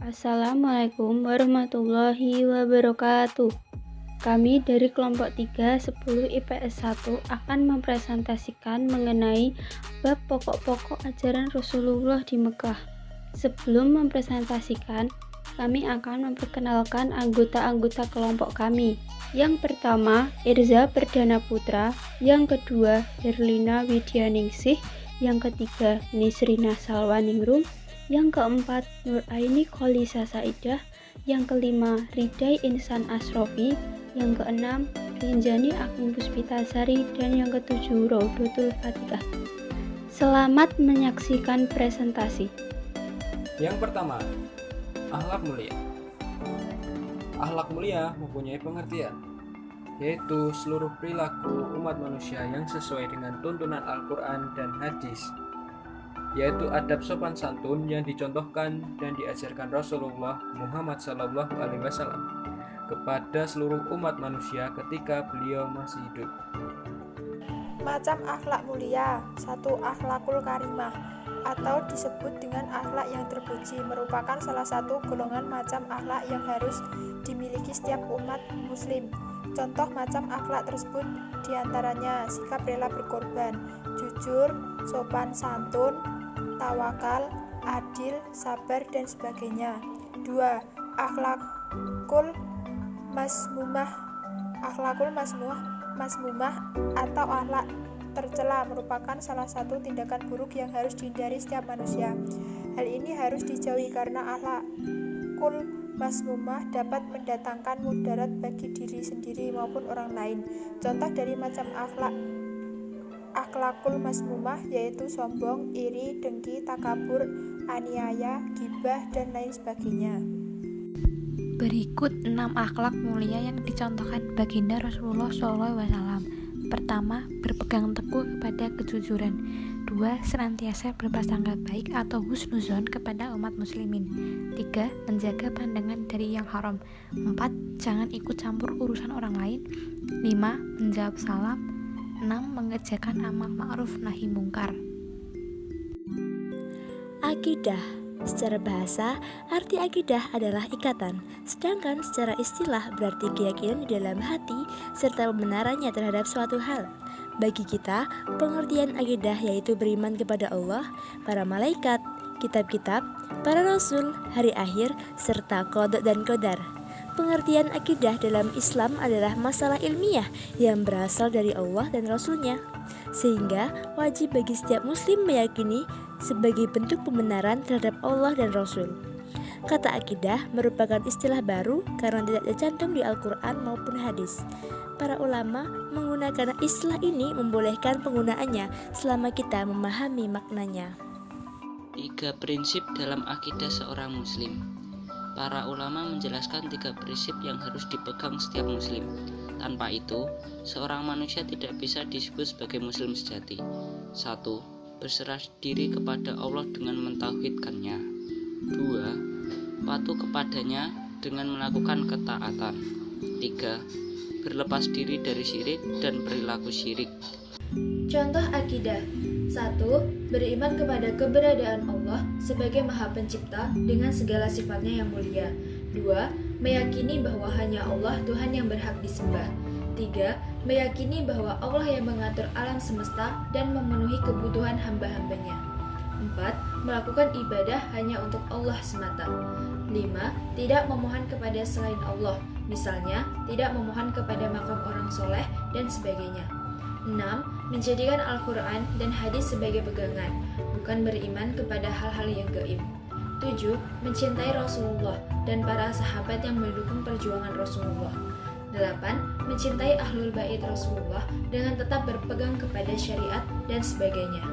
Assalamualaikum warahmatullahi wabarakatuh. Kami dari kelompok 3 10 IPS 1 akan mempresentasikan mengenai bab pokok-pokok ajaran Rasulullah di Mekah. Sebelum mempresentasikan, kami akan memperkenalkan anggota-anggota kelompok kami. Yang pertama, Irza Perdana Putra. Yang kedua, Herlina Widyaningsih. Yang ketiga, Nisrina Salwaningrum. Yang keempat, Nur Aini Kholisa Saidah. Yang kelima, Ridai Insan Asrofi. Yang keenam, Rinjani Agung Puspitasari. Dan yang ketujuh, Raudatul Fatihah. Selamat menyaksikan presentasi. Yang pertama, akhlak mulia. Akhlak mulia mempunyai pengertian, yaitu seluruh perilaku umat manusia yang sesuai dengan tuntunan Al-Quran dan hadis, yaitu adab sopan santun yang dicontohkan dan diajarkan Rasulullah Muhammad SAW kepada seluruh umat manusia ketika beliau masih hidup. Macam akhlak mulia. 1. Akhlakul karimah atau disebut dengan akhlak yang terpuji, merupakan salah satu golongan macam akhlak yang harus dimiliki setiap umat muslim. Contoh macam akhlak tersebut diantaranya sikap rela berkorban, jujur, sopan santun, tawakal, adil, sabar, dan sebagainya. 2. Akhlakul masmumah. Akhlakul masmumah atau akhlak tercela merupakan salah satu tindakan buruk yang harus dihindari setiap manusia. Hal ini harus dijauhi karena akhlakul masmumah dapat mendatangkan mudarat bagi diri sendiri maupun orang lain. Contoh dari macam akhlakul masmumah yaitu sombong, iri, dengki, takabur, aniaya, ghibah, dan lain sebagainya. Berikut 6 akhlak mulia yang dicontohkan baginda Rasulullah SAW. Pertama, berpegang teguh kepada kejujuran. 2. Senantiasa berprasangka baik atau husnuzon kepada umat muslimin. 3. Menjaga pandangan dari yang haram. 4. Jangan ikut campur urusan orang lain. 5. Menjawab salam. 6. Mengerjakan amal ma'ruf nahi mungkar. Akidah. Secara bahasa, arti akidah adalah ikatan, sedangkan secara istilah berarti keyakinan di dalam hati serta pembenarannya terhadap suatu hal. Bagi kita, pengertian akidah yaitu beriman kepada Allah, para malaikat, kitab-kitab, para rasul, hari akhir, serta qada dan qadar. Pengertian akidah dalam Islam adalah masalah ilmiah yang berasal dari Allah dan Rasulnya, sehingga wajib bagi setiap muslim meyakini sebagai bentuk pembenaran terhadap Allah dan Rasul. Kata akidah merupakan istilah baru karena tidak tercantum di Al-Quran maupun hadis. Para ulama menggunakan istilah ini membolehkan penggunaannya selama kita memahami maknanya. 3 prinsip dalam akidah seorang muslim. Para ulama menjelaskan 3 prinsip yang harus dipegang setiap muslim. Tanpa itu, seorang manusia tidak bisa disebut sebagai muslim sejati. 1. Berserah diri kepada Allah dengan mentauhidkannya. 2. Patuh kepadanya dengan melakukan ketaatan. 3. Berlepas diri dari syirik dan perilaku syirik. Contoh akidah. 1. Beriman kepada keberadaan Allah sebagai Maha Pencipta dengan segala sifatnya yang mulia. 2. Meyakini bahwa hanya Allah Tuhan yang berhak disembah. 3. Meyakini bahwa Allah yang mengatur alam semesta dan memenuhi kebutuhan hamba-hambanya. 4. Melakukan ibadah hanya untuk Allah semata. 5. Tidak memohon kepada selain Allah, misalnya tidak memohon kepada makam orang soleh dan sebagainya. 6. Menjadikan Al-Quran dan hadis sebagai pegangan, bukan beriman kepada hal-hal yang gaib. 7. Mencintai Rasulullah dan para sahabat yang mendukung perjuangan Rasulullah. 8. Mencintai Ahlul Bait Rasulullah dengan tetap berpegang kepada syariat dan sebagainya.